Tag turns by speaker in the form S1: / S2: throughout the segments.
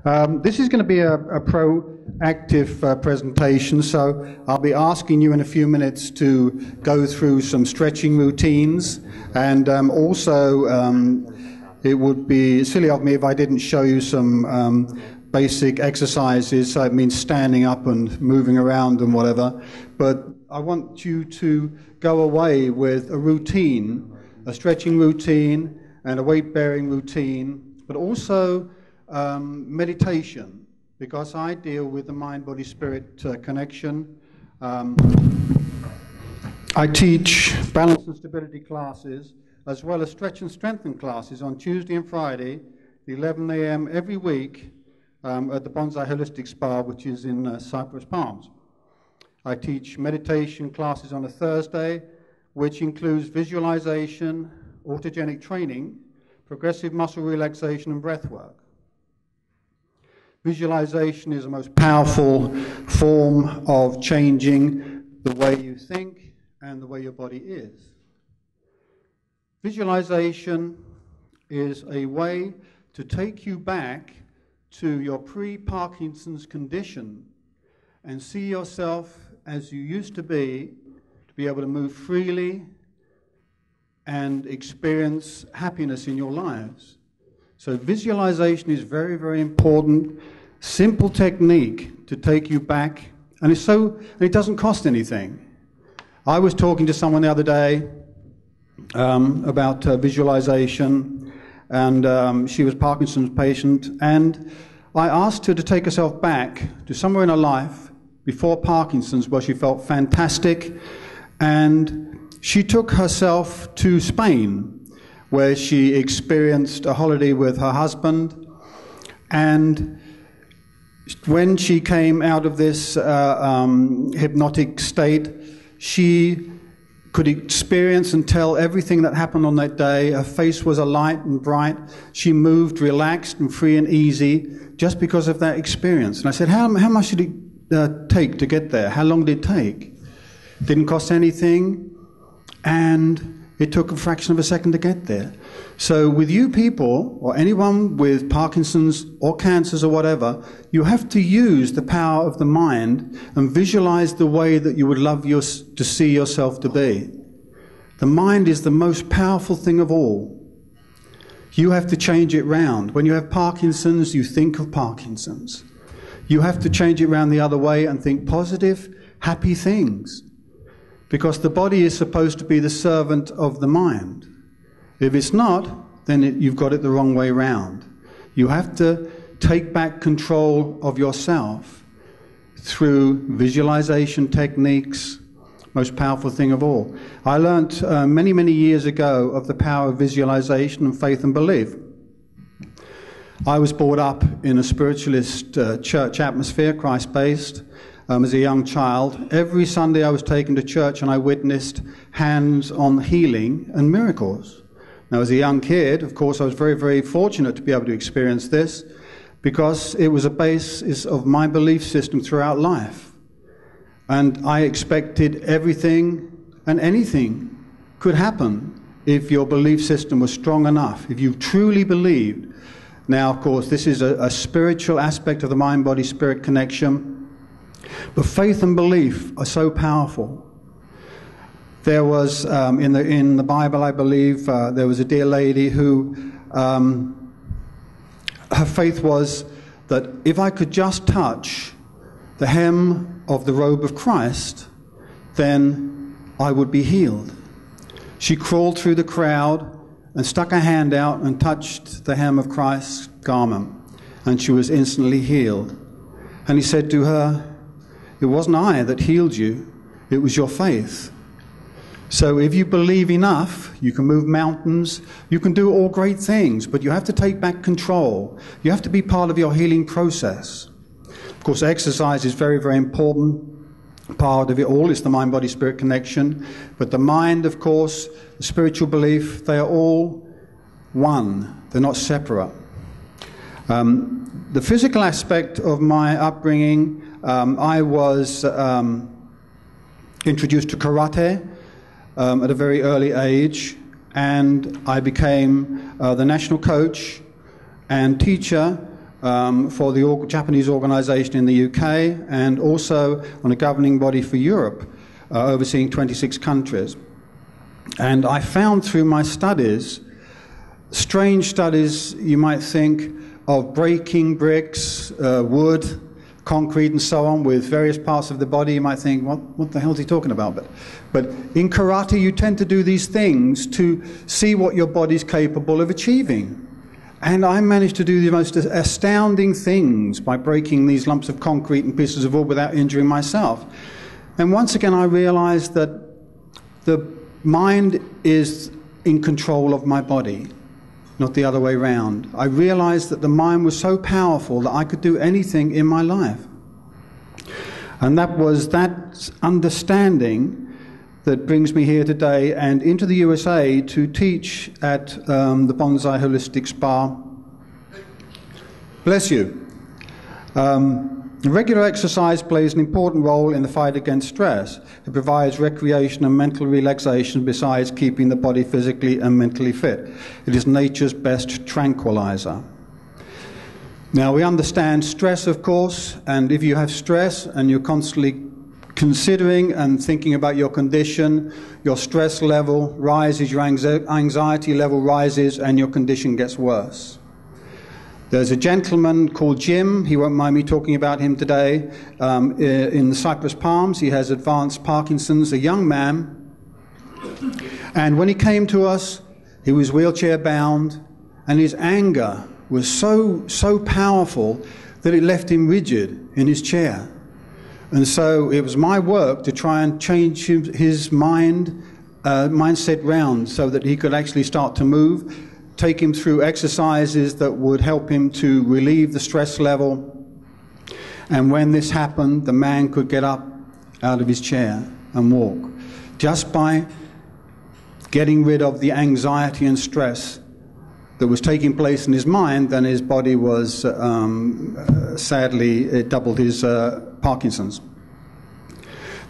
S1: This is going to be a proactive presentation, so I'll be asking you in a few minutes to go through some stretching routines, and also it would be silly of me if I didn't show you some basic exercises, so it means standing up and moving around and whatever, but I want you to go away with a routine, a stretching routine and a weight-bearing routine, but also meditation, because I deal with the mind-body-spirit connection. I teach balance and stability classes, as well as stretch and strengthen classes on Tuesday and Friday, 11 a.m. every week at the Bonsai Holistic Spa, which is in Cypress Palms. I teach meditation classes on a Thursday, which includes visualization, autogenic training, progressive muscle relaxation, and breath work. Visualization is the most powerful form of changing the way you think and the way your body is. Visualization is a way to take you back to your pre-Parkinson's condition and see yourself as you used to be able to move freely and experience happiness in your lives. So visualization is very, very important, simple technique to take you back, and it doesn't cost anything. I was talking to someone the other day about visualization, and she was a Parkinson's patient, and I asked her to take herself back to somewhere in her life before Parkinson's where she felt fantastic, and she took herself to Spain, where she experienced a holiday with her husband, and when she came out of this hypnotic state, she could experience and tell everything that happened on that day. Her face was alight and bright. She moved relaxed and free and easy just because of that experience. And I said, how much did it take to get there? How long did it take? Didn't cost anything, and it took a fraction of a second to get there. So with you people, or anyone with Parkinson's or cancers or whatever, you have to use the power of the mind and visualize the way that you would love to see yourself to be. The mind is the most powerful thing of all. You have to change it round. When you have Parkinson's, you think of Parkinson's. You have to change it round the other way and think positive, happy things. Because the body is supposed to be the servant of the mind. If it's not, then you've got it the wrong way round. You have to take back control of yourself through visualization techniques, most powerful thing of all. I learnt many, many years ago of the power of visualization and faith and belief. I was brought up in a spiritualist church atmosphere, Christ-based. As a young child, every Sunday I was taken to church and I witnessed hands-on healing and miracles. Now, as a young kid, of course, I was very, very fortunate to be able to experience this because it was a basis of my belief system throughout life. And I expected everything and anything could happen if your belief system was strong enough, if you truly believed. Now, of course, this is a spiritual aspect of the mind-body-spirit connection. But faith and belief are so powerful. There was, in the Bible, I believe, there was a dear lady who, her faith was that if I could just touch the hem of the robe of Christ, then I would be healed. She crawled through the crowd and stuck her hand out and touched the hem of Christ's garment, and she was instantly healed. And he said to her, "It wasn't I that healed you, it was your faith." So if you believe enough, you can move mountains, you can do all great things, but you have to take back control. You have to be part of your healing process. Of course, exercise is very, very important. Part of it all is the mind-body-spirit connection. But the mind, of course, the spiritual belief, they are all one. They're not separate. The physical aspect of my upbringing, I was introduced to karate at a very early age, and I became the national coach and teacher for the Japanese organization in the UK, and also on a governing body for Europe, overseeing 26 countries. And I found through my studies, strange studies, you might think, of breaking bricks, wood, concrete and so on with various parts of the body. You might think, what the hell is he talking about? But in karate, you tend to do these things to see what your body's capable of achieving. And I managed to do the most astounding things by breaking these lumps of concrete and pieces of wood without injuring myself. And once again, I realized that the mind is in control of my body, not the other way around. I realized that the mind was so powerful that I could do anything in my life. And that was that understanding that brings me here today and into the USA to teach at the Bonsai Holistic Spa. Bless you. Regular exercise plays an important role in the fight against stress. It provides recreation and mental relaxation besides keeping the body physically and mentally fit. It is nature's best tranquilizer. Now, we understand stress, of course, and if you have stress and you're constantly considering and thinking about your condition, your stress level rises, your anxiety level rises, and your condition gets worse. There's a gentleman called Jim, he won't mind me talking about him today, in the Cypress Palms. He has advanced Parkinson's, a young man. And when he came to us, he was wheelchair bound, and his anger was so powerful that it left him rigid in his chair. And so it was my work to try and change his mindset round so that he could actually start to move, take him through exercises that would help him to relieve the stress level. And when this happened, the man could get up out of his chair and walk, just by getting rid of the anxiety and stress that was taking place in his mind. Then his body was, sadly, it doubled his Parkinson's.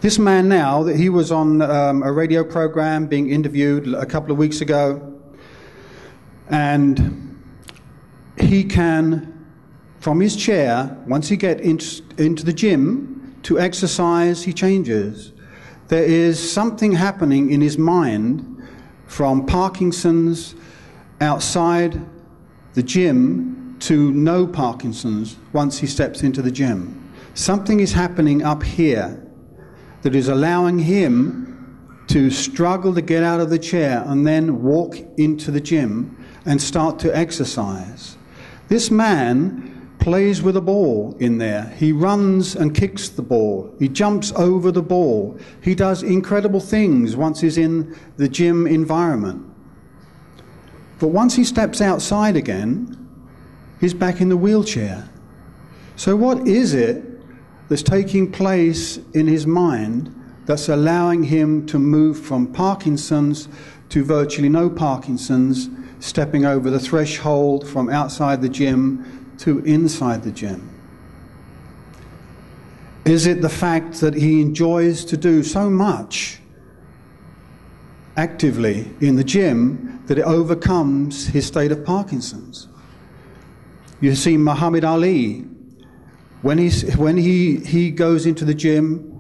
S1: This man now, he was on a radio program being interviewed a couple of weeks ago, and he can, from his chair, once he gets into the gym to exercise, he changes. There is something happening in his mind from Parkinson's outside the gym to no Parkinson's once he steps into the gym. Something is happening up here that is allowing him to struggle to get out of the chair and then walk into the gym and start to exercise. This man plays with a ball in there. He runs and kicks the ball. He jumps over the ball. He does incredible things once he's in the gym environment. But once he steps outside again, he's back in the wheelchair. So what is it that's taking place in his mind that's allowing him to move from Parkinson's to virtually no Parkinson's, stepping over the threshold from outside the gym to inside the gym? Is it the fact that he enjoys to do so much actively in the gym that it overcomes his state of Parkinson's? You see Muhammad Ali, when he goes into the gym,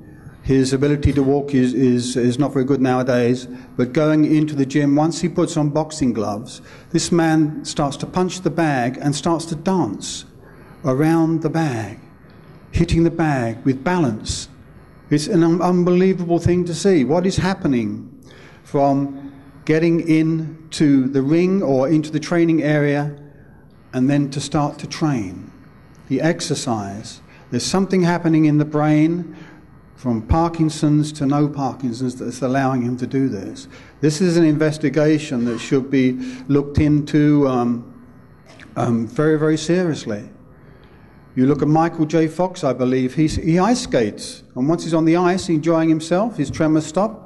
S1: his ability to walk is not very good nowadays, but going into the gym, once he puts on boxing gloves, this man starts to punch the bag and starts to dance around the bag, hitting the bag with balance. It's an unbelievable thing to see. What is happening from getting into the ring or into the training area and then to start to train, the exercise. There's something happening in the brain from Parkinson's to no Parkinson's that's allowing him to do this. This is an investigation that should be looked into very, very seriously. You look at Michael J. Fox, I believe, he ice skates, and once he's on the ice enjoying himself, his tremors stop.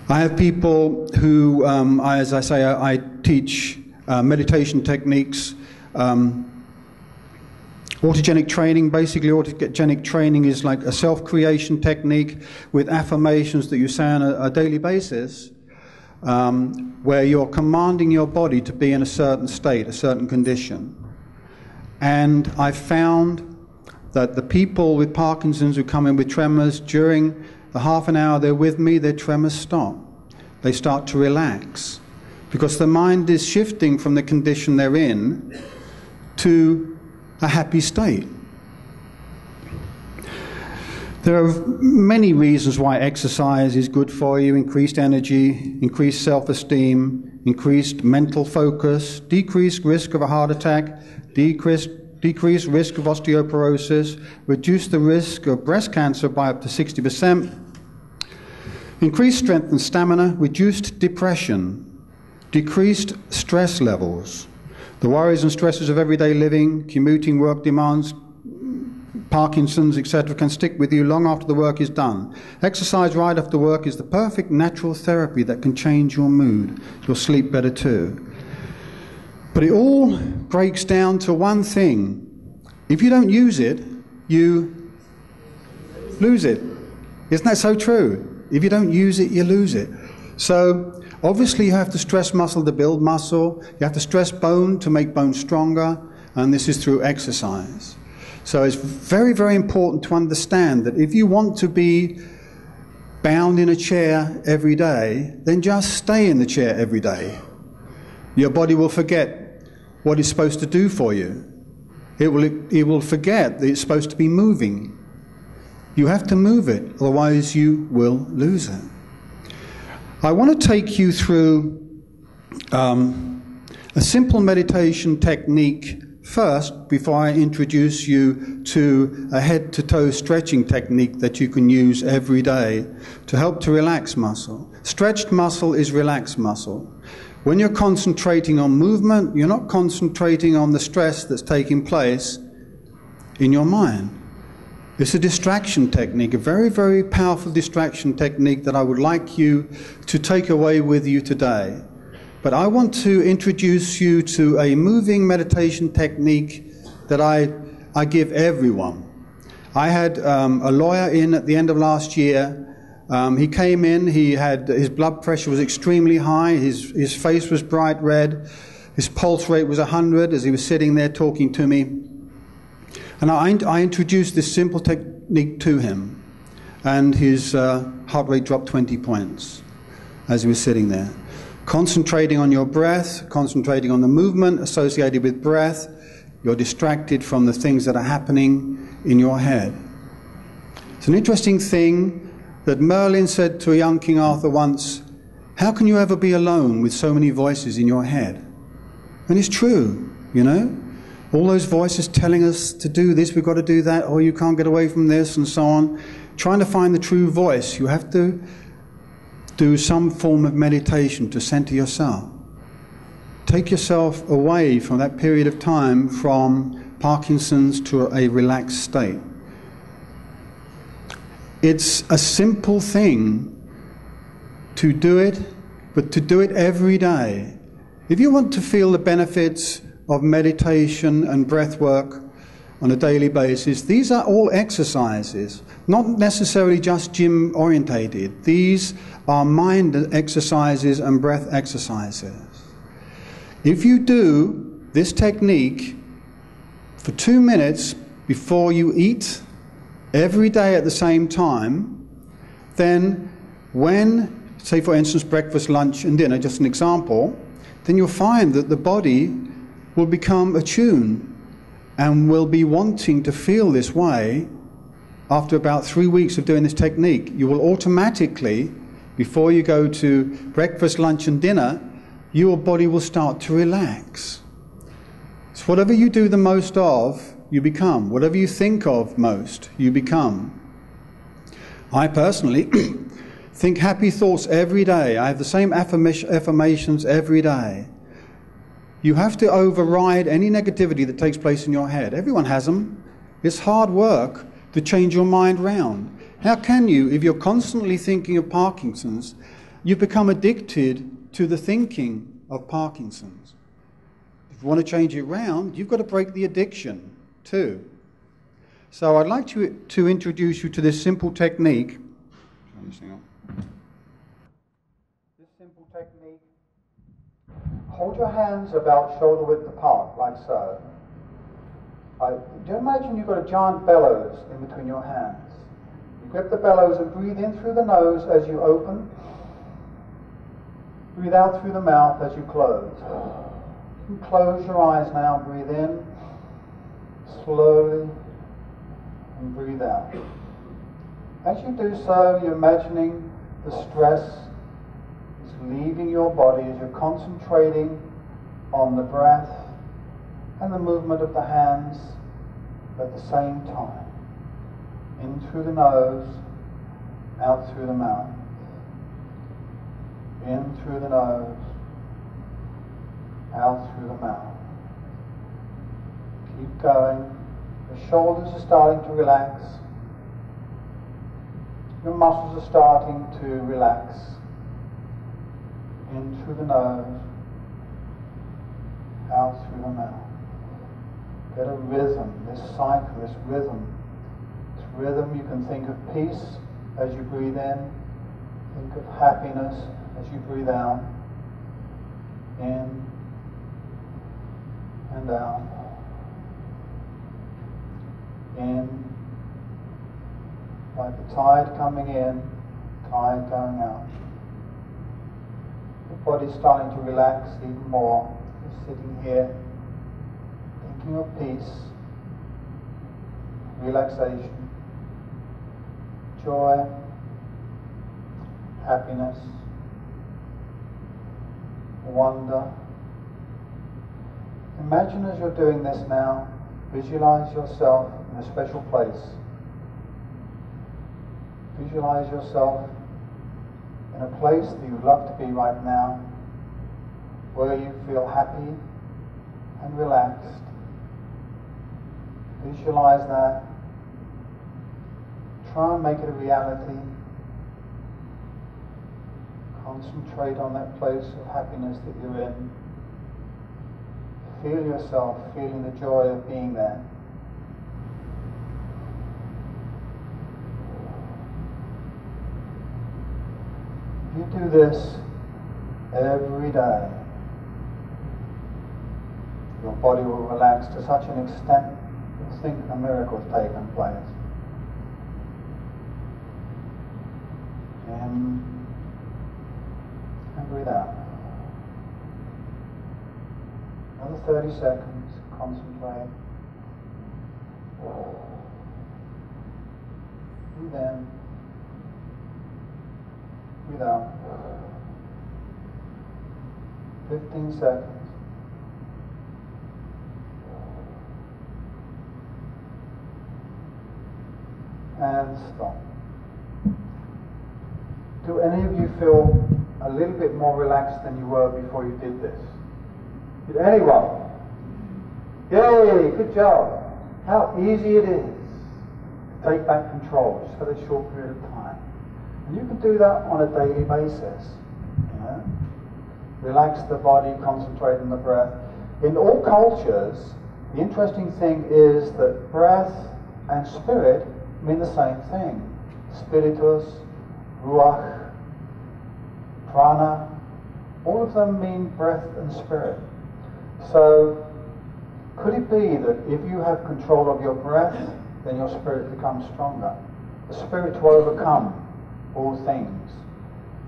S1: I have people who, as I say, I teach meditation techniques, autogenic training. Basically, autogenic training is like a self-creation technique with affirmations that you say on a daily basis, where you're commanding your body to be in a certain state, a certain condition. And I found that the people with Parkinson's who come in with tremors, during the half an hour they're with me, their tremors stop. They start to relax because the mind is shifting from the condition they're in to a happy state. There are many reasons why exercise is good for you: increased energy, increased self-esteem, increased mental focus, decreased risk of a heart attack, decreased risk of osteoporosis, reduce the risk of breast cancer by up to 60%, increased strength and stamina, reduced depression, decreased stress levels, the worries and stresses of everyday living, commuting, work demands, Parkinson's, etc., can stick with you long after the work is done. Exercise right after work is the perfect natural therapy that can change your mood. You'll sleep better too. But it all breaks down to one thing. If you don't use it, you lose it. Isn't that so true? If you don't use it, you lose it. So obviously you have to stress muscle to build muscle. You have to stress bone to make bone stronger. And this is through exercise. So it's very, very important to understand that if you want to be bound in a chair every day, then just stay in the chair every day. Your body will forget what it's supposed to do for you. It will forget that it's supposed to be moving. You have to move it, otherwise you will lose it. I want to take you through a simple meditation technique first, before I introduce you to a head-to-toe stretching technique that you can use every day to help to relax muscle. Stretched muscle is relaxed muscle. When you're concentrating on movement, you're not concentrating on the stress that's taking place in your mind. It's a distraction technique, a very, very powerful distraction technique that I would like you to take away with you today. But I want to introduce you to a moving meditation technique that I give everyone. I had a lawyer in at the end of last year. He came in, his blood pressure was extremely high, his face was bright red, his pulse rate was 100 as he was sitting there talking to me. And I introduced this simple technique to him, and his heart rate dropped 20 points as he was sitting there. Concentrating on your breath, concentrating on the movement associated with breath, you're distracted from the things that are happening in your head. It's an interesting thing that Merlin said to a young King Arthur once, "How can you ever be alone with so many voices in your head?" And it's true, you know. All those voices telling us to do this, we've got to do that, or you can't get away from this, and so on. Trying to find the true voice, you have to do some form of meditation to center yourself. Take yourself away from that period of time from Parkinson's to a relaxed state. It's a simple thing to do it, but to do it every day. If you want to feel the benefits of meditation and breath work on a daily basis, these are all exercises, not necessarily just gym orientated. These are mind exercises and breath exercises. If you do this technique for 2 minutes before you eat, every day at the same time, then when, say for instance, breakfast, lunch and dinner, just an example, then you'll find that the body will become attuned and will be wanting to feel this way after about 3 weeks of doing this technique. You will automatically, before you go to breakfast, lunch and dinner, your body will start to relax. So whatever you do the most of, you become. Whatever you think of most, you become. I personally think happy thoughts every day. I have the same affirmations every day. You have to override any negativity that takes place in your head. Everyone has them. It's hard work to change your mind round. How can you, if you're constantly thinking of Parkinson's, you've become addicted to the thinking of Parkinson's. If you want to change it round, you've got to break the addiction too. So I'd like to introduce you to this simple technique. This simple technique. Hold your hands about shoulder width apart, like so. Do you imagine you've got a giant bellows in between your hands? You grip the bellows and breathe in through the nose as you open. Breathe out through the mouth as you close. You can close your eyes now, breathe in slowly and breathe out. As you do so, you're imagining the stress is leaving your body as you're concentrating on the breath and the movement of the hands at the same time. In through the nose, out through the mouth. In through the nose, out through the mouth. Keep going. The shoulders are starting to relax. Your muscles are starting to relax. In through the nose, out through the mouth. Get a rhythm, this cycle, this rhythm. This rhythm, you can think of peace as you breathe in. Think of happiness as you breathe out. In and out. In, like the tide coming in, tide going out. The body's starting to relax even more. You're sitting here, thinking of peace, relaxation, joy, happiness, wonder. Imagine as you're doing this now, visualize yourself in a special place. Visualize yourself in a place that you'd love to be right now, where you feel happy and relaxed. Visualize that. Try and make it a reality. Concentrate on that place of happiness that you're in. Feel yourself feeling the joy of being there. If you do this every day, your body will relax to such an extent you'll think a miracle has taken place. In and breathe out. Another 30 seconds, concentrate. Breathe in, breathe out. 15 seconds. And stop. Do any of you feel a little bit more relaxed than you were before you did this? Did anyone? Yay, good job. How easy it is to take back control just for this short period of time. And you can do that on a daily basis. You know? Relax the body, concentrate on the breath. In all cultures, the interesting thing is that breath and spirit mean the same thing. Spiritus, ruach, prana, all of them mean breath and spirit. So, could it be that if you have control of your breath, then your spirit becomes stronger? The spirit to overcome all things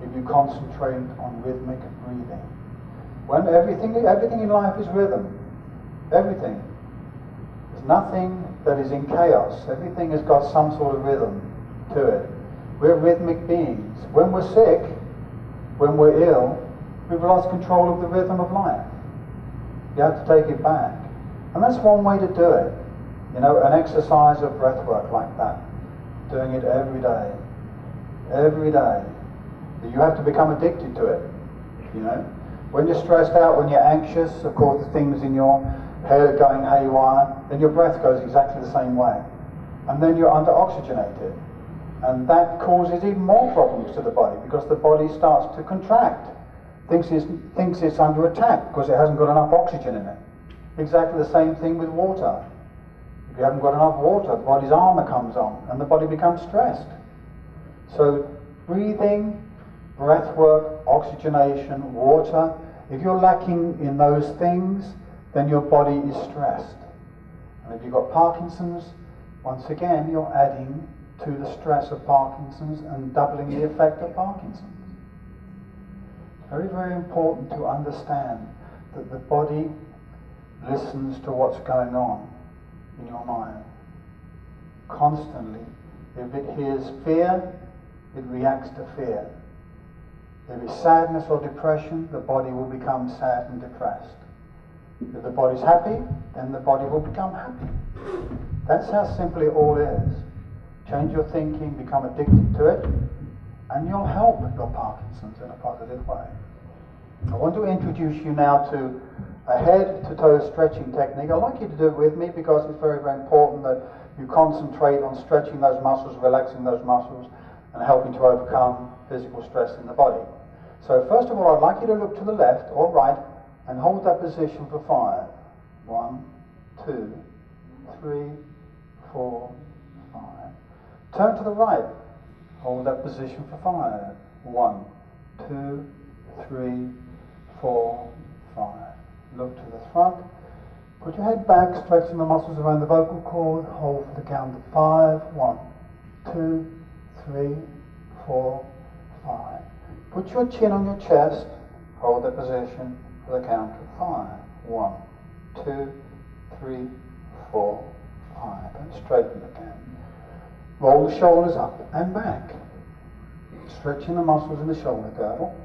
S1: if you concentrate on rhythmic breathing. When everything in life is rhythm. Everything. There's nothing that is in chaos. Everything has got some sort of rhythm to it. We're rhythmic beings. When we're sick, when we're ill, we've lost control of the rhythm of life. You have to take it back. And that's one way to do it. You know, an exercise of breath work like that. Doing it every day. Every day. You have to become addicted to it. You know? When you're stressed out, when you're anxious, of course, things in your head are going haywire, then your breath goes exactly the same way. And then you're under-oxygenated. And that causes even more problems to the body, because the body starts to contract. Thinks it's under attack because it hasn't got enough oxygen in it. Exactly the same thing with water. If you haven't got enough water, the body's armor comes on and the body becomes stressed. So breathing, breath work, oxygenation, water, if you're lacking in those things, then your body is stressed. And if you've got Parkinson's, once again, you're adding to the stress of Parkinson's and doubling the effect of Parkinson's. Very, very important to understand that the body listens to what's going on in your mind constantly. If it hears fear, it reacts to fear. If it's sadness or depression, the body will become sad and depressed. If the body's happy, then the body will become happy. That's how simple it all is. Change your thinking, become addicted to it, and you'll help your Parkinson's in a positive way. I want to introduce you now to a head-to-toe stretching technique. I'd like you to do it with me because it's very, very important that you concentrate on stretching those muscles, relaxing those muscles, and helping to overcome physical stress in the body. So first of all, I'd like you to look to the left or right and hold that position for 5. 1, 2, 3, 4, 5. Turn to the right. Hold that position for 5. 1, 2, 3, 4, 5. Look to the front. Put your head back, stretching the muscles around the vocal cord. Hold for the count of 5. 1, 2, 3, 4, 5. Put your chin on your chest. Hold that position for the count of 5. 1, 2, 3, 4, 5. And straighten again. Roll the shoulders up and back. Stretching the muscles in the shoulder girdle.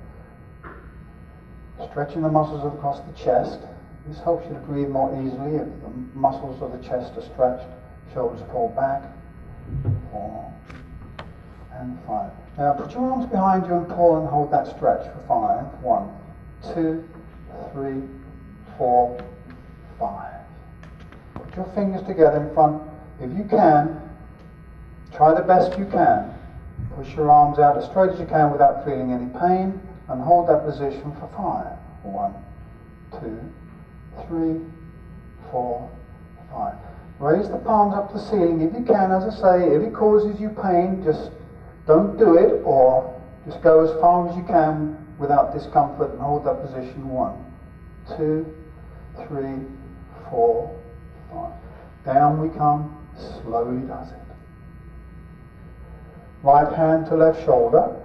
S1: Stretching the muscles across the chest. This helps you to breathe more easily if the muscles of the chest are stretched. Shoulders pulled back. 4 and 5. Now put your arms behind you and pull and hold that stretch for 5. 1, 2, 3, 4, 5. Put your fingers together in front. If you can, try the best you can. Push your arms out as straight as you can without feeling any pain and hold that position for 5. 1, 2, 3, 4, 5. Raise the palms up to the ceiling if you can. As I say, if it causes you pain, just don't do it, or just go as far as you can without discomfort and hold that position. 1, 2, 3, 4, 5. Down we come. Slowly does it. Right hand to left shoulder.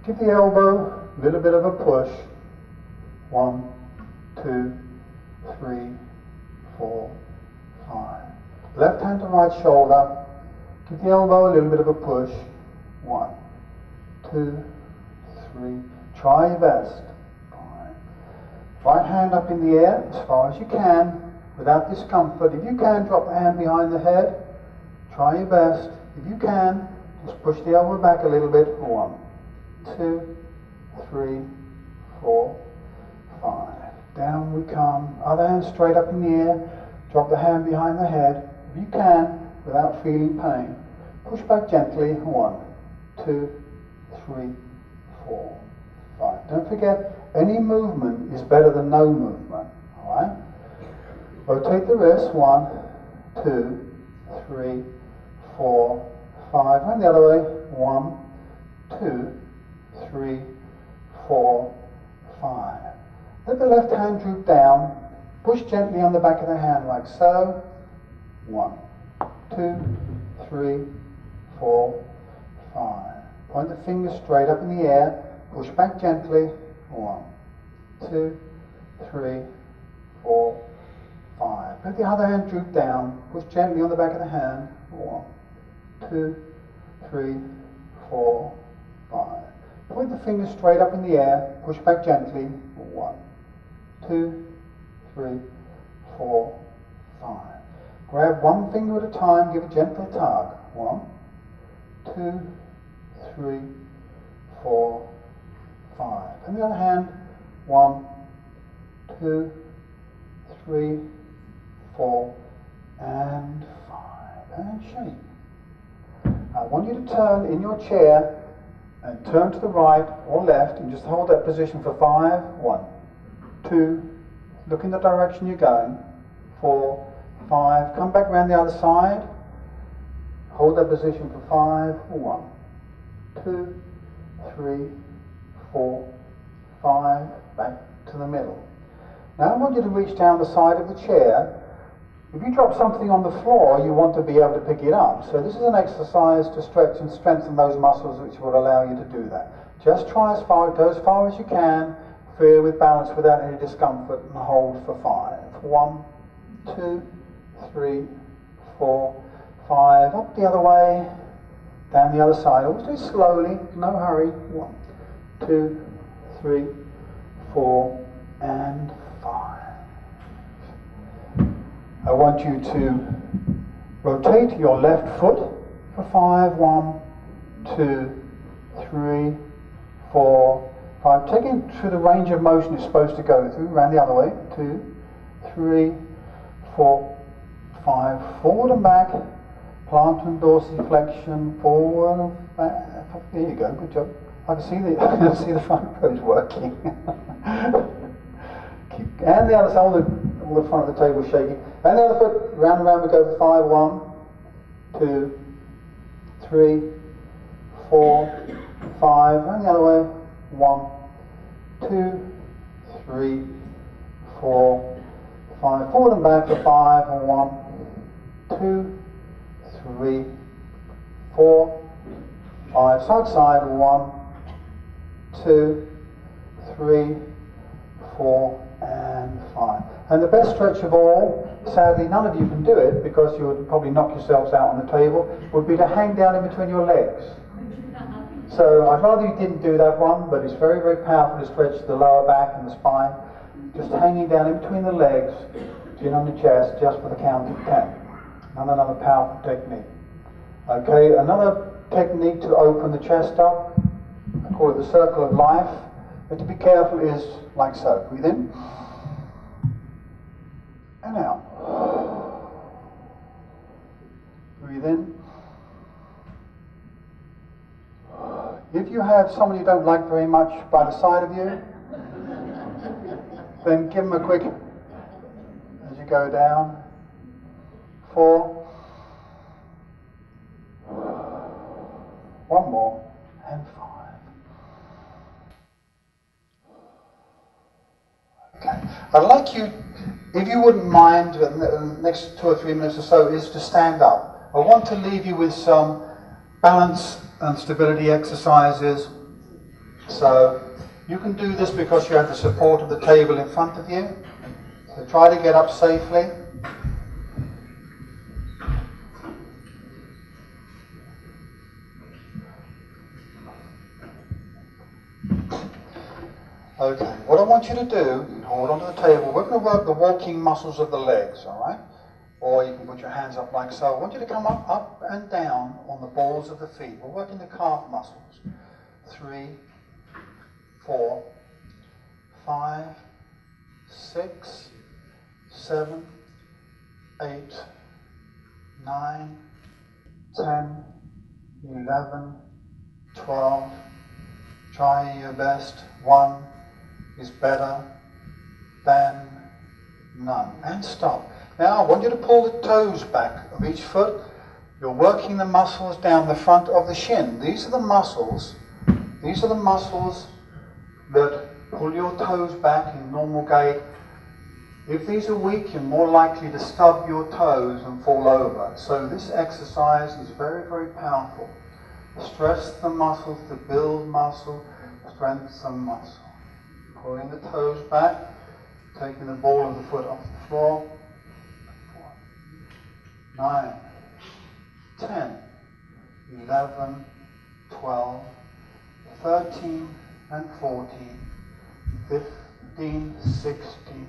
S1: Give the elbow a little bit of a push. 1, 2, 3, 4, 5. Left hand to right shoulder. Give the elbow a little bit of a push. 1, 2, 3. Try your best. 5. Right hand up in the air as far as you can without discomfort. If you can, drop the hand behind the head. Try your best. If you can, just push the elbow back a little bit. 1, 2, 3, 4, 5. Down we come. Other hand straight up in the air. Drop the hand behind the head. If you can, without feeling pain. Push back gently. 1, 2, 3, 4, 5. Don't forget, any movement is better than no movement. Alright? Rotate the wrist. 1, 2, 3, 4, 5. And the other way. 1, 2, 3, 4, 5. Let the left hand droop down. Push gently on the back of the hand like so. 1, 2, 3, 4, 5. Point the fingers straight up in the air. Push back gently. 1, 2, 3, 4, 5. Let the other hand droop down. Push gently on the back of the hand. 1, 2, 3, 4, 5. Point the fingers straight up in the air. Push back gently. 1, 2, 3, 4, 5. Grab one finger at a time. Give a gentle tug. 1, 2, 3, 4, 5. And the other hand. 1, 2, 3, 4, and 5. And shake. I want you to turn in your chair and turn to the right or left and just hold that position for 5. 1, 2, look in the direction you're going. 4, 5. Come back around the other side. Hold that position for 5. 1, 2, 3, 4, 5. Back to the middle. Now I want you to reach down the side of the chair If you drop something on the floor, you want to be able to pick it up. So this is an exercise to stretch and strengthen those muscles which will allow you to do that. Just try go as far as you can, feel with balance without any discomfort, and hold for 5. 1, 2, 3, 4, 5. Up the other way, down the other side. Always do it slowly, no hurry. 1, 2, 3, 4, and 5. I want you to rotate your left foot for 5. 1, 2, 3, 4, 5. Take it through the range of motion it's supposed to go through. Around the other way. 2, 3, 4, 5. Forward and back. Plantar and dorsiflexion. Forward and back. There you go. Good job. I can see the front rows working. And the other side, all the front of the table shaking. And the other foot, round and round we go for 5. 1, 2, 3, 4, 5. And the other way. 1, 2, 3, 4, 5. Forward and back for 5. 1, 2, 3, 4, 5. Side side. 1, 2, 3, 4, and 5. And the best stretch of all, sadly none of you can do it because you would probably knock yourselves out on the table, would be to hang down in between your legs. So I'd rather you didn't do that one, but it's very, very powerful to stretch the lower back and the spine. Just hanging down in between the legs, chin on the chest, just for the count of 10. Another powerful technique. Okay, another technique to open the chest up, I call it the circle of life. But to be careful is like so. Breathe in and out. Breathe in. If you have someone you don't like very much by the side of you, then give them a quick, as you go down. 4. 1 more, and 5. Okay. I'd like you, if you wouldn't mind, the next 2 or 3 minutes or so, is to stand up. I want to leave you with some balance and stability exercises. So you can do this because you have the support of the table in front of you. So try to get up safely. Okay, what I want you to do, hold onto the table, we're going to work the walking muscles of the legs, alright? Or you can put your hands up like so. I want you to come up and down on the balls of the feet. We're working the calf muscles. 3, 4, 5, 6, 7, 8, 9, 10, 11, 12. Try your best. 1 is better than none. And stop. Now I want you to pull the toes back of each foot. You're working the muscles down the front of the shin. These are the muscles that pull your toes back in normal gait. If these are weak, you're more likely to stub your toes and fall over. So this exercise is very, very powerful. Stress the muscles to build muscle, strengthen muscle. Pulling the toes back, taking the ball of the foot off the floor. 9, 10, 11, 12, 13, and 14, 15, 16,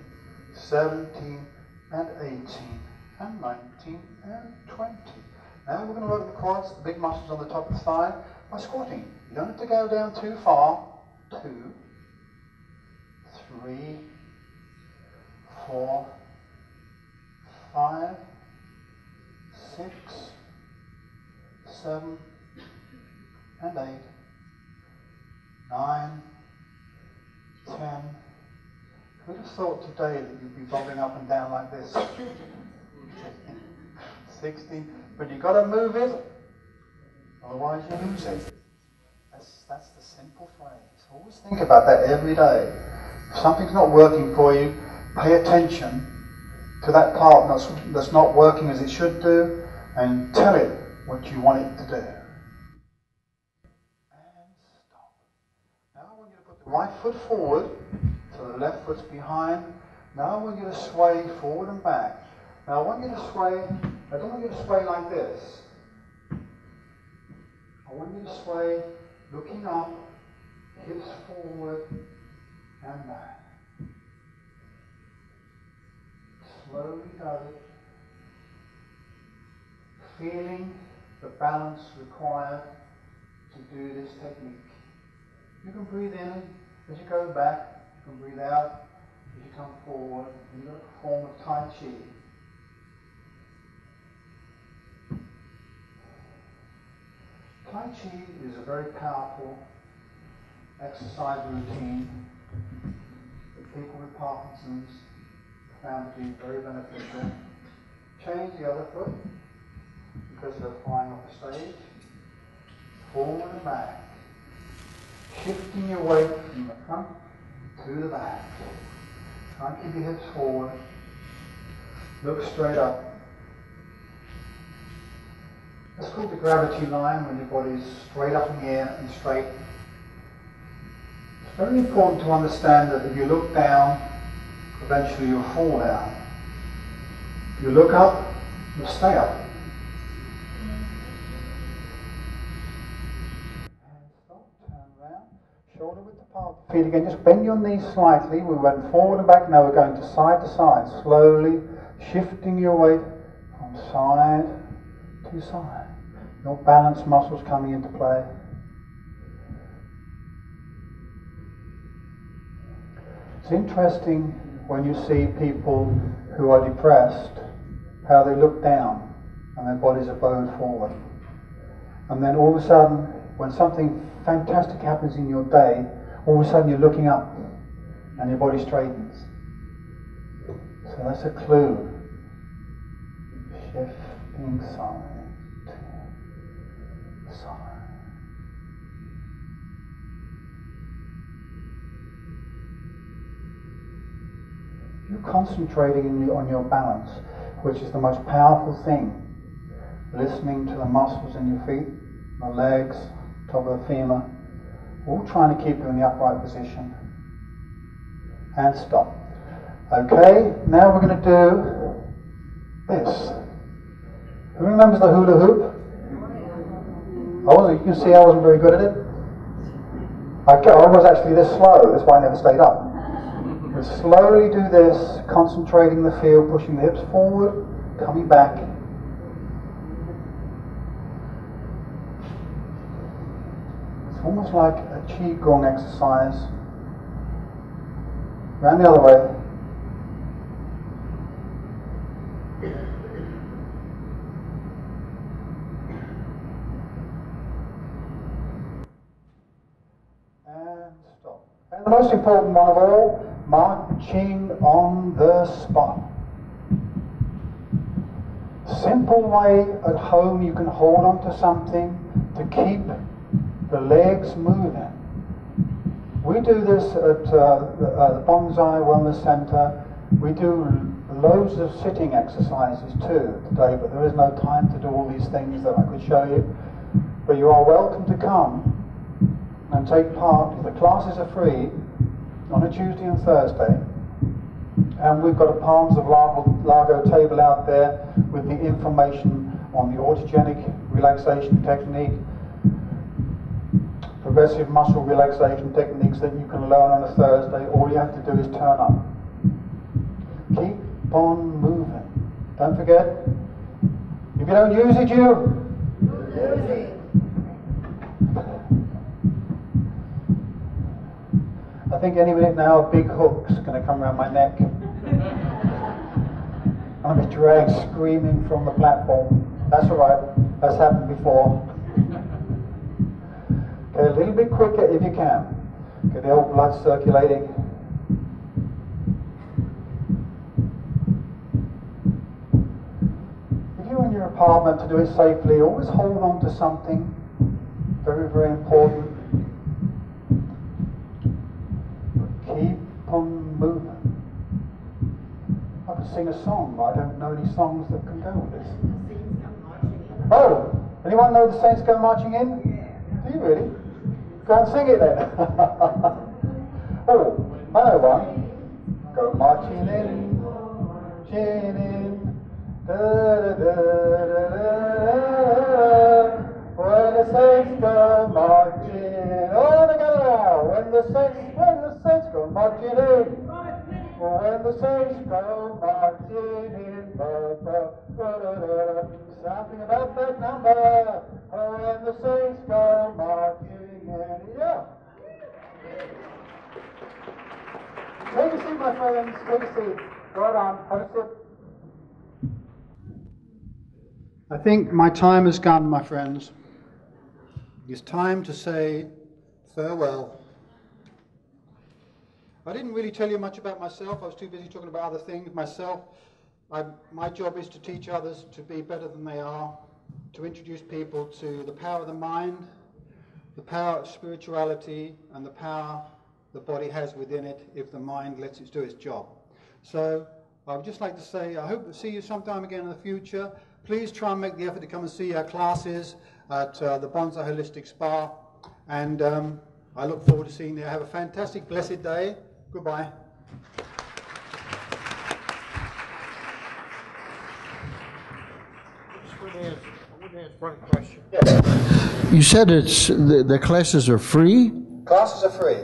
S1: 17, and 18, and 19, and 20. Now we're going to work the quads, the big muscles on the top of the thigh, by squatting. You don't have to go down too far. 2, 3, 4, 5, 6, 7, and 8, 9, 10. Who'd have thought today that you'd be bobbing up and down like this? 16. But you've got to move it, otherwise you lose it. That's the simple phrase. Always think about that every day. If something's not working for you, pay attention to that part that's not working as it should do, and tell it what you want it to do. And stop. Now I want you to put the right foot forward, so the left foot's behind. Now I want you to sway forward and back. Now I want you to sway, I don't want you to sway like this. I want you to sway looking up, hips forward and back. Slowly does it. Feeling the balance required to do this technique. You can breathe in as you go back, you can breathe out as you come forward, in the form of Tai Chi. Tai Chi is a very powerful exercise routine that people with Parkinson's found to be very beneficial. Change the other foot because they're flying off the stage. Forward and back. Shifting your weight from the front to the back. Try and keep your hips forward. Look straight up. That's called the gravity line, when your body's straight up in the air and straight. It's very important to understand that if you look down, eventually you'll fall down. If you look up, you'll stay up. And stop, turn around, shoulder width apart. Feet again, just bend your knees slightly. We went forward and back, now we're going to side, slowly shifting your weight from side to side. Your balance muscles coming into play. It's interesting when you see people who are depressed, how they look down and their bodies are bowed forward. And then all of a sudden, when something fantastic happens in your day, all of a sudden you're looking up and your body straightens. So that's a clue. Shifting side. You're concentrating on your balance, which is the most powerful thing. Listening to the muscles in your feet, the legs, top of the femur, all trying to keep you in the upright position. And stop. Okay, now we're going to do this. Who remembers the hula hoop? You can see I wasn't very good at it. I was actually this slow, that's why I never stayed up. But slowly do this, concentrating the feel, pushing the hips forward, coming back. It's almost like a qigong exercise. Round the other way. And the most important one of all, marching on the spot. Simple way at home you can hold on to something to keep the legs moving. We do this at the Bonsai Wellness Center. We do loads of sitting exercises too today, but there is no time to do all these things that I could show you. But you are welcome to come and take part. The classes are free on a Tuesday and Thursday, and we've got a Palms of Largo table out there with the information on the autogenic relaxation technique, progressive muscle relaxation techniques that you can learn on a Thursday. All you have to do is turn up. Keep on moving. Don't forget, if you don't use it, you lose it. I think any minute now a big hook's going to come around my neck. I'll be dragged screaming from the platform. That's all right. That's happened before. Okay, a little bit quicker if you can. Get the old blood circulating. If you're in your apartment, to do it safely, always hold on to something. Very, very important. Keep on moving. I could sing a song, but I don't know any songs that can go with this. Oh, anyone know the Saints Go Marching In? Do you really? Go and sing it then. Oh, I know one. Go marching in, marching in, da da da da da. When the Saints go marching in, all together now. When the Saints go marching in. When the Saints go marching in, something about that number. When the Saints go marching in, yeah. Take a seat, my friends. Take a seat. Right on. Have a sip. I think my time has gone, my friends. It's time to say farewell. I didn't really tell you much about myself. I was too busy talking about other things. My job is to teach others to be better than they are, to introduce people to the power of the mind, the power of spirituality, and the power the body has within it if the mind lets it do its job. So I would just like to say I hope to see you sometime again in the future. Please try and make the effort to come and see our classes at the Bonsai Holistic Spa, and I look forward to seeing you. Have a fantastic, blessed day. Goodbye.
S2: I want to ask one question.
S1: Yes.
S3: You said it's the classes are free?
S1: Classes are free.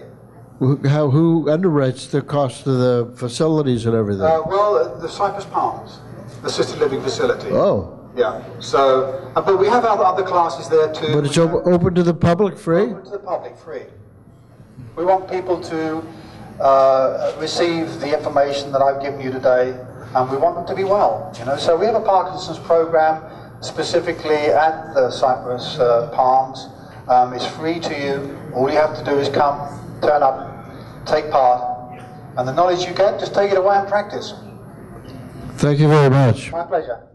S3: Who underwrites the cost of the facilities and everything?
S1: Well, the Cypress Palms, assisted living facility.
S3: Oh.
S1: Yeah. So, but we have other classes there too.
S3: But it's open to the public, free?
S1: Open to the public, free. We want people to receive the information that I've given you today, and we want them to be well. You know, so we have a Parkinson's program specifically at the Cypress Palms. It's free to you. All you have to do is come, turn up, take part, and the knowledge you get, just take it away and practice.
S3: Thank you very much.
S1: My pleasure.